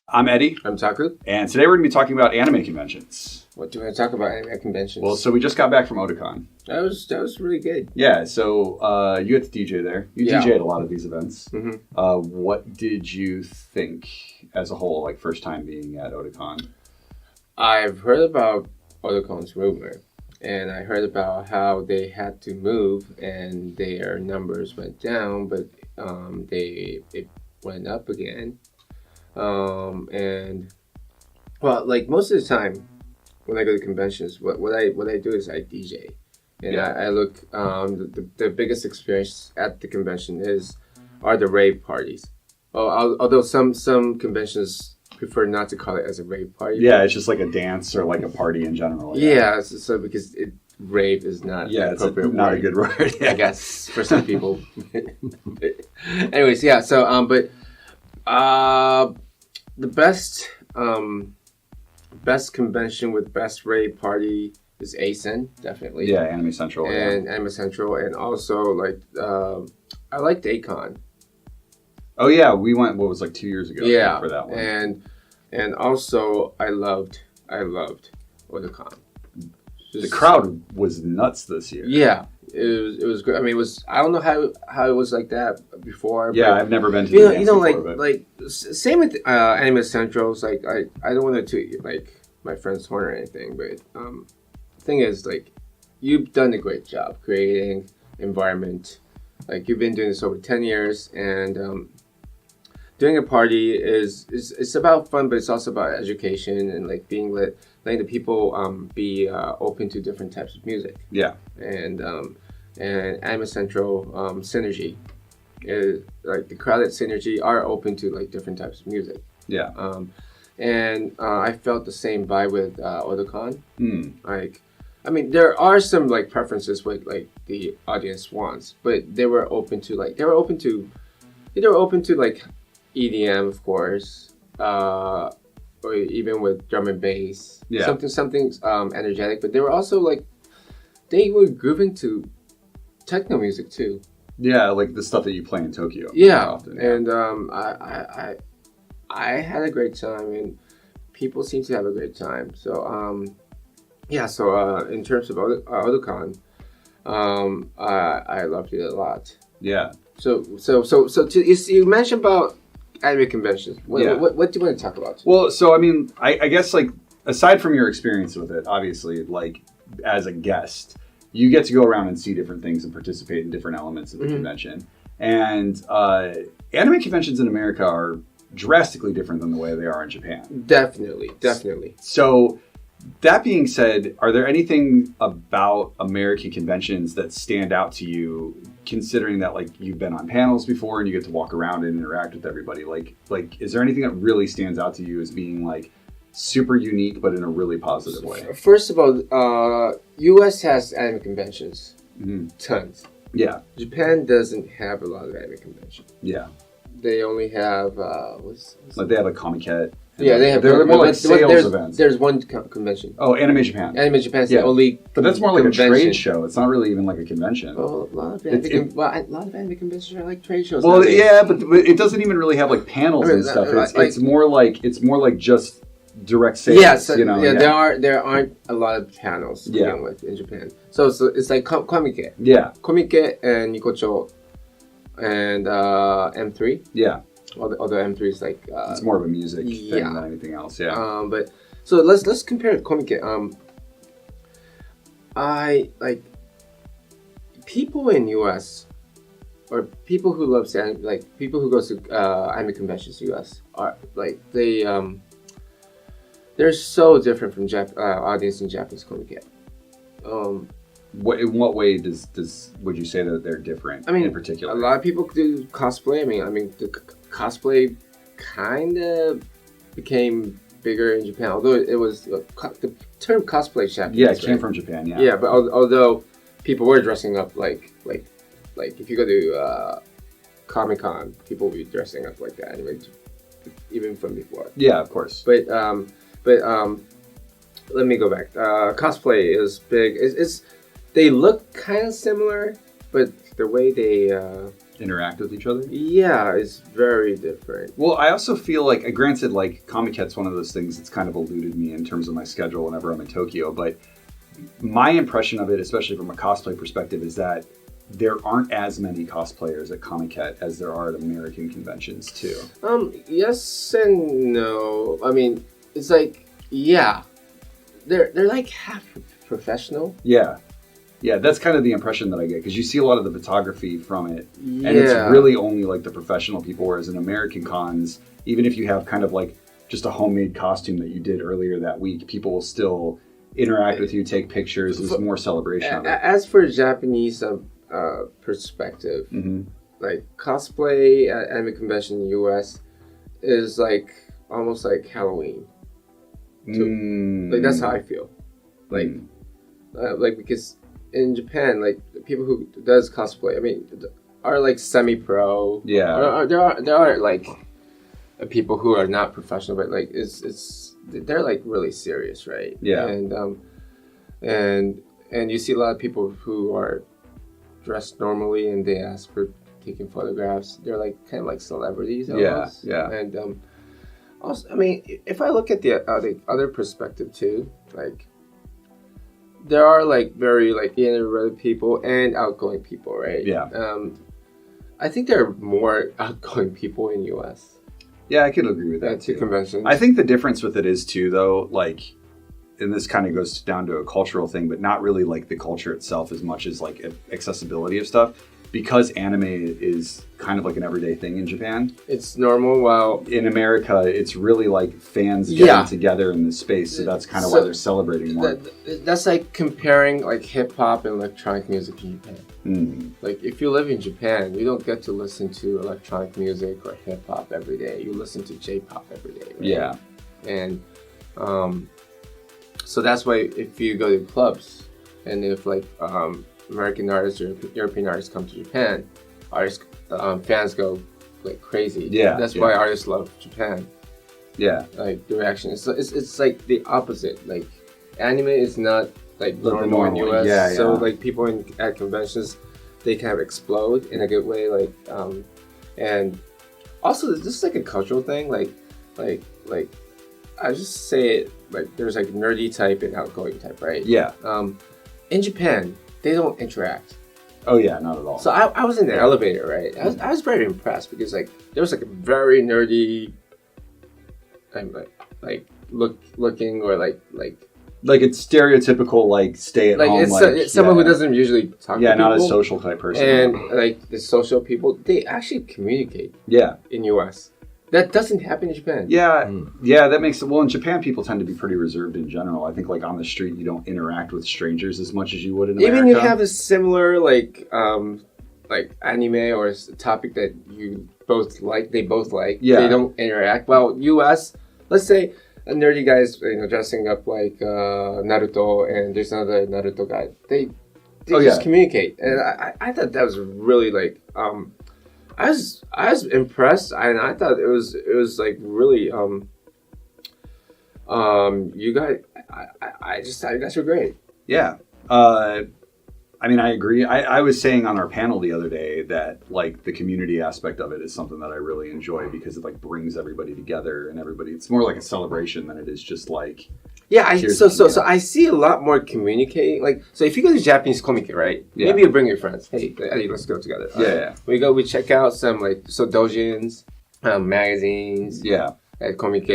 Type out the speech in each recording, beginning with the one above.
I'm Eddie. I'm Taku. And today we're going to be talking about anime conventions. What do you want to talk about anime conventions? Well, so we just got back from Otaquest. That was really good. Yeah, so you get to DJ there. You DJ at a lot of these events. Mm-hmm. What did you think as a whole, like first time being at Otaquest? I've heard about Otaquest's rumor, and I heard about how they had to move and their numbers went down, but it went up again. And well, like most of the time when I go to conventions, what I do is I DJ, and I look. The biggest experience at the convention are the rave parties. Although some conventions prefer not to call it as a rave party. Yeah, it's just like a dance or like a party in general. Yeah, so because rave is not an appropriate not word, a good word. I guess for some people. Anyways, yeah. So the best convention with best rave party is ASEN, definitely. Yeah, Anime Central. Anime Central, and also like I liked Akon. Oh yeah, we went. What was like 2 years ago? Yeah, for that one. And also I loved Otaquest. The crowd was nuts this year. Yeah. It was good. I mean, I don't know how it was like that before. Yeah, but, I've never been to the dance before, like same with Anime Central. It's like I don't want to toot like my friend's horn or anything, but thing is, like, you've done a great job creating environment. Like, you've been doing this over 10 years, and doing a party it's about fun, but it's also about education and like letting the people be open to different types of music. Yeah. And Anime Central Synergy is like the crowd at Synergy are open to like different types of music. Yeah. And I felt the same vibe with Otaquest. Like, I mean, there are some like preferences with like the audience wants, but they were open to like like EDM, of course, or even with drum and bass. Yeah. Something energetic, but they were also like they were grooving to techno music too. Yeah, like the stuff that you play in Tokyo. Yeah, often. And I had a great time, and people seem to have a great time. So So in terms of Otaquest, I loved it a lot. Yeah. So you mentioned about anime conventions. What do you want to talk about? Well, so I mean, I guess like aside from your experience with it, obviously, like as a guest, you get to go around and see different things and participate in different elements of the convention. And anime conventions in America are drastically different than the way they are in Japan. Definitely. So that being said, are there anything about American conventions that stand out to you, considering that like you've been on panels before and you get to walk around and interact with everybody? Like is there anything that really stands out to you as being like super unique, but in a really positive way? First of all, U.S. has anime conventions, tons. Yeah. Japan doesn't have a lot of anime conventions. Yeah. They only have like they have a Comiket. Yeah, they have. They're more like sales events. There's one convention. Oh, Anime Japan. Anime Japan's the only. But that's more like a trade show. It's not really even like a convention. Well, a lot of anime conventions are like trade shows. Well, nowadays. Yeah, but it doesn't even really have like panels and stuff. It's more like just direct sales. Yeah, so, there aren't a lot of panels to begin with in Japan. So it's like Comiket. Yeah. Comiket and Nikocho and M3. Yeah. Although M3 is like it's more of a music thing than anything else. Yeah. But so let's compare Comiket. I like people in US or people who love like people who go to anime conventions in US are like they're so different from audience in Japanese Comiket. In what way would you say that they're different? I mean, in particular, a lot of people do cosplay. I mean, the cosplay kind of became bigger in Japan, although it was the term cosplay Japanese. Yeah, it came from Japan. Yeah. Yeah, but although people were dressing up like if you go to Comic-Con, people will be dressing up like that anyway, even from before. Yeah, of course. But let me go back. Cosplay is big. They look kind of similar, but the way they interact with each other? Yeah, it's very different. Well, I also feel like, granted, like Comic-Con's one of those things that's kind of eluded me in terms of my schedule whenever I'm in Tokyo, but my impression of it, especially from a cosplay perspective, is that there aren't as many cosplayers at Comic-Con as there are at American conventions too. Yes and no. I mean, it's like, yeah, they're like half professional. Yeah. Yeah, that's kind of the impression that I get, because you see a lot of the photography from it, Yeah. and it's really only like the professional people, whereas in American cons, even if you have kind of like just a homemade costume that you did earlier that week, people will still interact with you, take pictures. There's more celebration of it. As for Japanese perspective, Mm-hmm. like cosplay at anime convention in the US is like almost like Halloween. Like that's how I feel. Like because in Japan, like the people who does cosplay, I mean, are like semi-pro. Yeah. There are like people who are not professional, but like they're like really serious, right? Yeah. And you see a lot of people who are dressed normally and they ask for taking photographs. They're like kind of like celebrities almost. Yeah. And also, I mean, if I look at the other perspective too, like there are like very like introverted people and outgoing people, right? Yeah. I think there are more outgoing people in US. Yeah, I could agree with that to too. Conventions. I think the difference with it is too, though, like, and this kind of goes down to a cultural thing, but not really like the culture itself as much as like accessibility of stuff. Because anime is kind of like an everyday thing in Japan. It's normal. While in America, it's really like fans getting together in this space. So that's kind of why they're celebrating more. That's like comparing like hip hop and electronic music in Japan. Mm. Like if you live in Japan, you don't get to listen to electronic music or hip hop every day. You listen to J-pop every day. Right? Yeah. And so that's why if you go to clubs and if like American artists or European artists come to Japan, fans go like crazy. Yeah, that's why artists love Japan. Yeah, like the reaction. It's like the opposite. Like anime is not like normal in US. Yeah, so like people at conventions, they kind of explode in a good way. Like and also this is like a cultural thing. Like I just say it like there's like nerdy type and outgoing type, right? Yeah. In Japan, they don't interact. Oh yeah, not at all. So I was in the elevator, right? I was very impressed because like there was like a very nerdy, looking or like it's stereotypical like stay at home. It's someone who doesn't usually talk. Yeah, to people. Not a social type person. And like the social people, they actually communicate. Yeah. In US. That doesn't happen in Japan. Yeah, yeah, that makes it. Well, in Japan, people tend to be pretty reserved in general. I think, like on the street, you don't interact with strangers as much as you would in America. Even you have a similar like anime or a topic that you both like, they both like. Yeah. They don't interact. Well, U.S. Let's say a nerdy guy is dressing up like Naruto, and there's another Naruto guy. They just communicate, and I thought that was really like I was impressed, and I thought it was like really you guys I just thought you guys were great. Yeah. I mean, I agree. I was saying on our panel the other day that like the community aspect of it is something that I really enjoy because it like brings everybody together and everybody. It's more like a celebration than it is just like. Yeah, so I see a lot more communicating. Like, so if you go to Japanese Comic, right? Yeah. Maybe you bring your friends. Hey, Eddie, let's go together. Yeah. We check out some like doujins, magazines. Yeah. At Comic,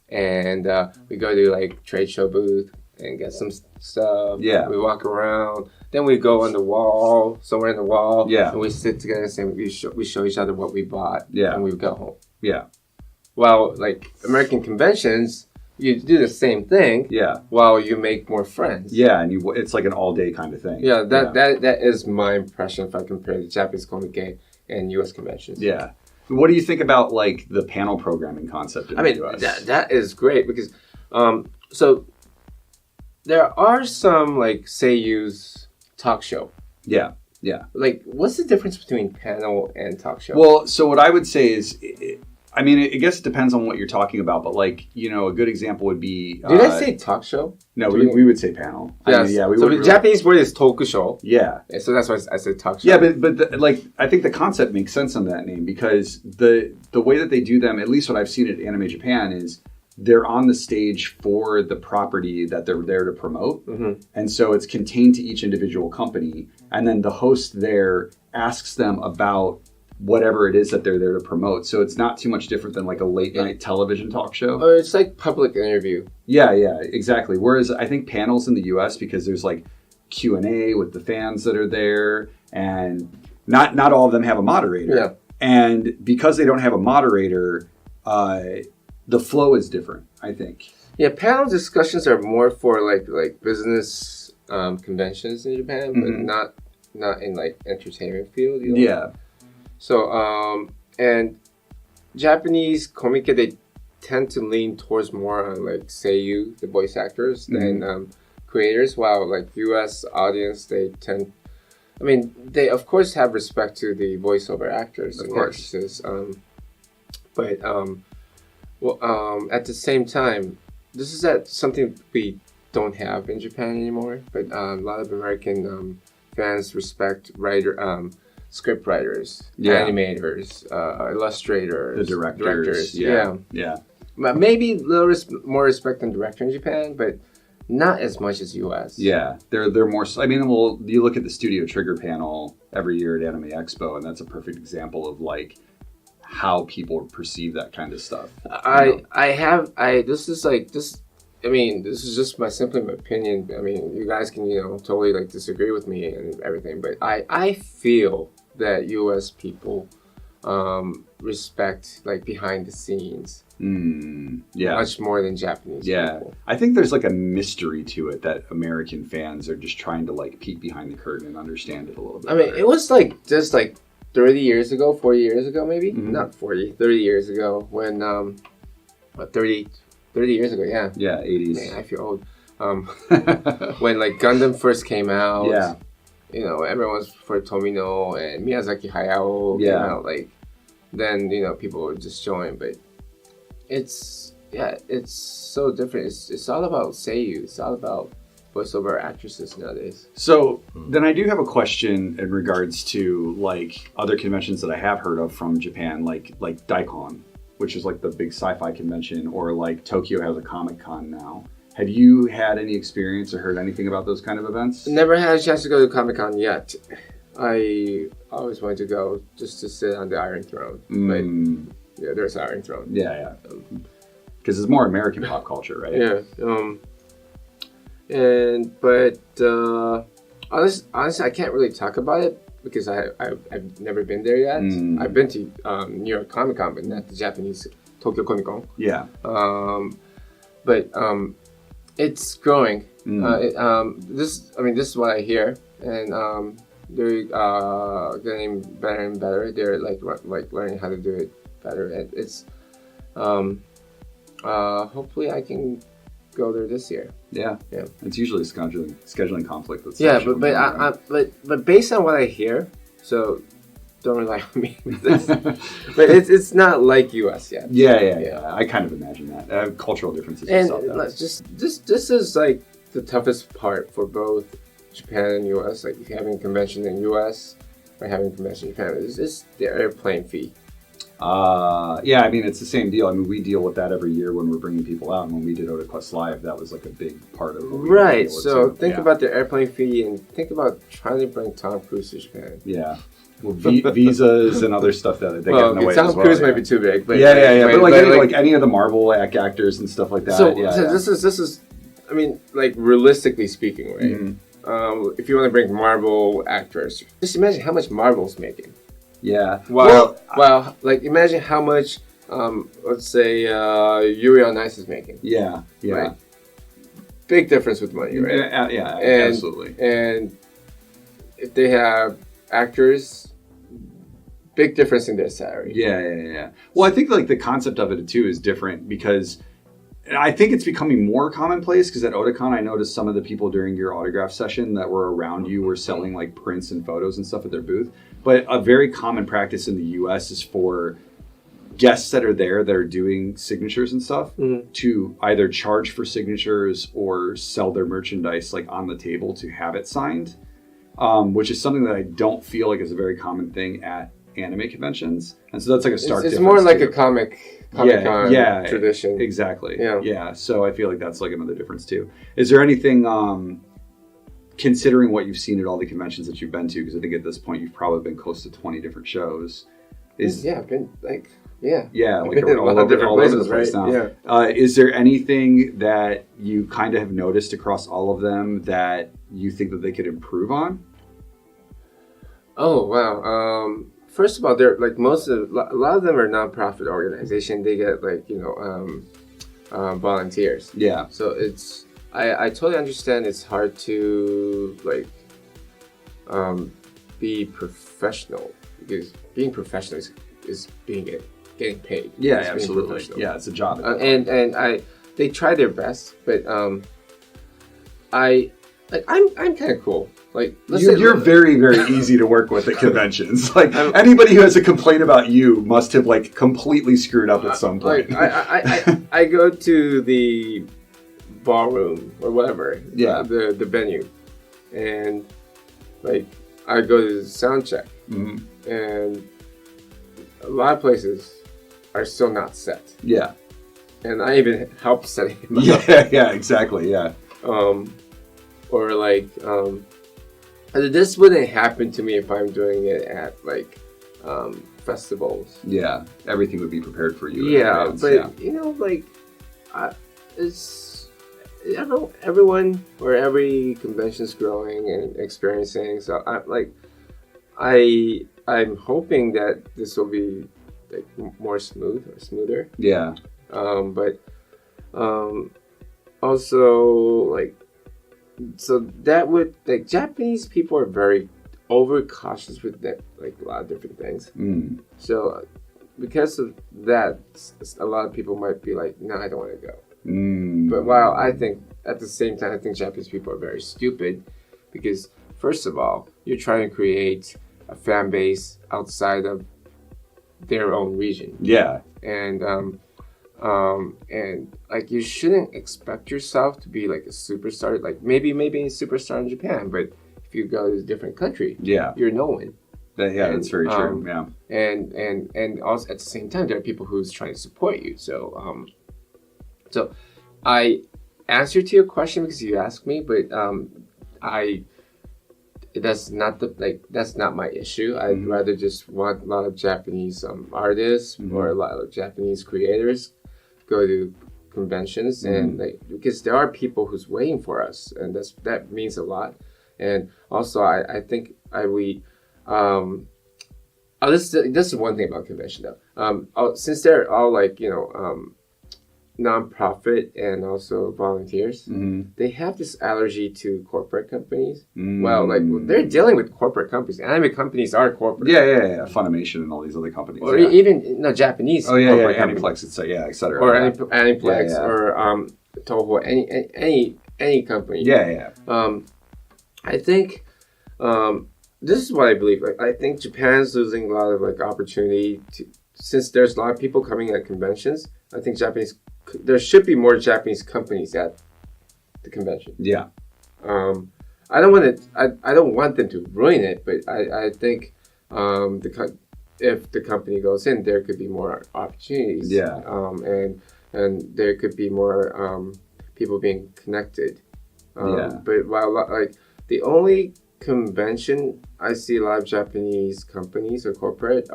and we go to like trade show booth and get some stuff. Yeah. We walk around. Then we go on the wall, somewhere in the wall. Yeah. And we sit together and we show each other what we bought. Yeah. And we go home. Yeah. While like American conventions, you do the same thing. Yeah. While you make more friends. Yeah, and it's like an all day kind of thing. Yeah, that is my impression if I compare the Japanese Comic and US conventions. Yeah. What do you think about like the panel programming concept in the US? That is great because so there are some like Seiyu's talk show. Yeah. Yeah. Like, what's the difference between panel and talk show? Well, so what I would say is, I mean, I guess it depends on what you're talking about, but like, you know, a good example would be. Did I say talk show? No, we would say panel. Yes. I mean, yeah, we so would the Japanese word is tokusho. Yeah. So that's why I said talk show. Yeah, but like I think the concept makes sense on that name because the way that they do them, at least what I've seen at Anime Japan, is they're on the stage for the property that they're there to promote, and so it's contained to each individual company, and then the host there asks them about whatever it is that they're there to promote. So it's not too much different than like a late night television talk show. Or it's like public interview. Yeah, exactly. Whereas I think panels in the US, because there's like Q&A with the fans that are there, and not all of them have a moderator. Yeah. And because they don't have a moderator, the flow is different, I think. Yeah, panel discussions are more for like business conventions in Japan, but not in like entertainment field. You know? Yeah. So, and Japanese comic, they tend to lean towards more on like seiyuu, the voice actors, than creators, while like US audience, they tend, I mean, they of course have respect to the voiceover actors and actresses, but at the same time, this is something we don't have in Japan anymore, but a lot of American fans respect script writers, animators, illustrators, the directors. Yeah. But maybe a little more respect than director in Japan, but not as much as US. Yeah, they're more. I mean, well, you look at the Studio Trigger panel every year at Anime Expo, and that's a perfect example of like how people perceive that kind of stuff. I mean, this is just my opinion. I mean, you guys can, totally like disagree with me and everything, but I feel that US people respect like behind the scenes much more than Japanese people. I think there's like a mystery to it that American fans are just trying to like peek behind the curtain and understand it a little bit. I mean, it was like just like 40 years ago maybe? Not 40, 30 years ago when 30 years ago, yeah. Yeah, 80s. Man, I feel old. When like Gundam first came out, everyone was for Tomino and Miyazaki Hayao came out, like, then, people would just join, but it's so different. It's all about seiyuu. It's all about voiceover actresses nowadays. So then I do have a question in regards to like other conventions that I have heard of from Japan, like Daikon, which is like the big sci-fi convention, or like Tokyo has a Comic-Con now. Have you had any experience or heard anything about those kind of events? Never had a chance to go to Comic-Con yet. I always wanted to go just to sit on the Iron Throne. But yeah, there's Iron Throne. Yeah. Because it's more American pop culture, right? Yeah. Honestly, I can't really talk about it because I've never been there yet. I've been to New York Comic Con, but not the Japanese Tokyo Comic Con. Yeah. But it's growing. This is what I hear, and they're getting better and better. They're like learning how to do it better. And it's hopefully I can go there this year. Yeah. It's usually scheduling conflict. But based on what I hear, so don't rely on me with this. But it's not like US yet. Yeah. I kind of imagine that cultural differences. And this is like the toughest part for both Japan and US. Like having a convention in US or having a convention in Japan is the airplane fee. I mean, it's the same deal. I mean, we deal with that every year when we're bringing people out. And when we did Otaquest Live, that was like a big part of it. Right. So think about the airplane fee and think about trying to bring Tom Cruise to Japan. Yeah. Well, visas and other stuff that they get in the way Tom as well. Cruise might be too big. But But any of the Marvel actors and stuff like that. So this is, I mean, like realistically speaking, right? If you want to bring Marvel actors, just imagine how much Marvel's making. Yeah. Well, like imagine how much, let's say, Yuri on Ice is making. Yeah. Right? Big difference with money, right? Absolutely. And if they have actors, big difference in their salary. Yeah. Well, I think like the concept of it too is different because I think it's becoming more commonplace because at Otakon I noticed some of the people during your autograph session that were around you were selling like prints and photos and stuff at their booth. But a very common practice in the US is for guests that are there that are doing signatures and stuff Mm-hmm. to either charge for signatures or sell their merchandise like on the table to have it signed, which is something that I don't feel like is a very common thing at anime conventions. And so that's like a stark It's difference more like too. a Comic-Con tradition. Exactly. Yeah. Yeah. So I feel like that's like another difference too. Is there anything, considering what you've seen at all the conventions that you've been to, because I think at this point you've probably been close to 20 different shows. I've been like, yeah. Yeah, I've like been in a lot of different places, right? now. Yeah. Is there anything that you kind of have noticed across all of them that you think that they could improve on? Oh, wow. First of all, they're like a lot of them are nonprofit organization. They get like, volunteers. Yeah. So I totally understand it's hard to like be professional, because being professional is getting paid. Yeah, It's being absolutely. professional. Yeah, it's a job. And they try their best, but I'm kind of cool. Like You're very, very easy to work with at conventions. Like anybody who has a complaint about you must have like completely screwed up at some point. Like I go to the ballroom or whatever, Yeah. the venue, and like I go to the sound check, Mhm. and a lot of places are still not set, Yeah. and I even help setting them up. Yeah, exactly. Yeah. Or like this wouldn't happen to me if I'm doing it at like festivals. Yeah. Everything would be prepared for you. in Yeah, advance. but everyone or every convention's growing and experiencing. So I'm hoping that this will be like more smoother. Yeah. But also like, so that would like, Japanese people are very overcautious with that, like a lot of different things. Mm. So because of that, a lot of people might be like, no, I don't want to go. Mm. But while I think at the same time, I think Japanese people are very stupid, because first of all, you're trying to create a fan base outside of their own region. Yeah. And like, you shouldn't expect yourself to be like a superstar, like maybe a superstar in Japan, but if you go to a different country, Yeah. you're no one. Yeah, that's very true. Yeah. And also at the same time, there are people who's trying to support you. So so I answered to your question because you asked me, but that's not my issue. I'd rather just want a lot of Japanese artists or a lot of Japanese creators go to conventions, and like, because there are people who's waiting for us, and that means a lot. And also I think this is one thing about convention though. Since they're all like non-profit and also volunteers, they have this allergy to corporate companies. Well, like, they're dealing with corporate companies. Anime companies are corporate. Yeah. Funimation and all these other companies. Or yeah. even Japanese. Corporate companies. Aniplex, etc. Or Aniplex, Yeah. or Toho, any company. Yeah. I think this is what I believe. Like, I think Japan's losing a lot of like opportunity since there's a lot of people coming at conventions. I think there should be more Japanese companies at the convention. Yeah. I don't want them to ruin it, but I think if the company goes in, there could be more opportunities. Yeah. And there could be more people being connected. But while like the only convention I see a lot of Japanese companies or corporate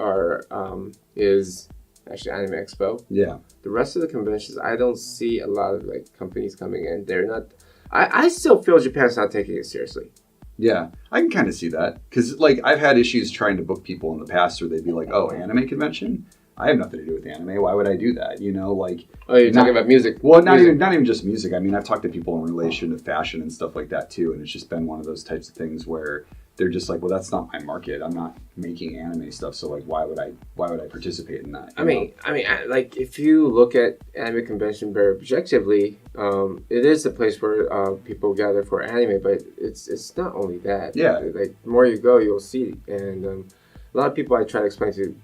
is actually Anime Expo. Yeah. The rest of the conventions, I don't see a lot of like companies coming in. They're not. I still feel Japan's not taking it seriously. Yeah, I can kind of see that, because like I've had issues trying to book people in the past where they'd be like, "Oh, anime convention? I have nothing to do with anime. Why would I do that?" Like. Oh, you're talking about music. Well, not even just music. I mean, I've talked to people in relation to fashion and stuff like that too, and it's just been one of those types of things where they're just like, "Well, that's not my market. I'm not making anime stuff, so like, why would I participate in that?" I mean, like, if you look at anime convention very objectively, it is a place where people gather for anime, but it's not only that. Yeah. Like, the more you go, you'll see, and a lot of people I try to explain to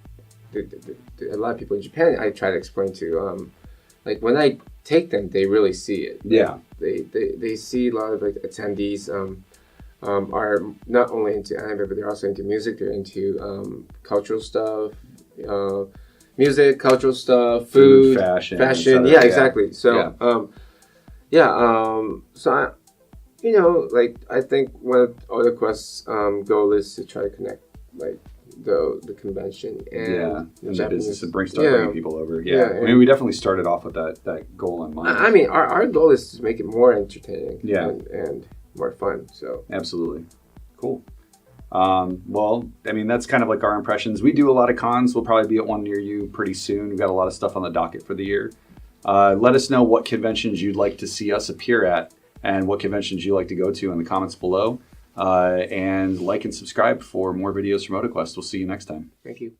a lot of people in Japan, I try to explain to, like when I take them, they really see it. Yeah. They see a lot of like attendees are not only into anime, but they're also into music. They're into cultural stuff, music, cultural stuff, food, fashion. Yeah, exactly. So, so like I think one of Otaquest's goal is to try to connect like the convention and the business and start bringing people over. I mean, we definitely started off with that goal in mind. I mean, our goal is to make it more entertaining. And more fun. So absolutely, cool. Well, I mean, that's kind of like our impressions. We do a lot of cons. We'll probably be at one near you pretty soon. We've got a lot of stuff on the docket for the year. Let us know what conventions you'd like to see us appear at and what conventions you like to go to in the comments below. And like and subscribe for more videos from Otaquest. We'll see you next time. Thank you.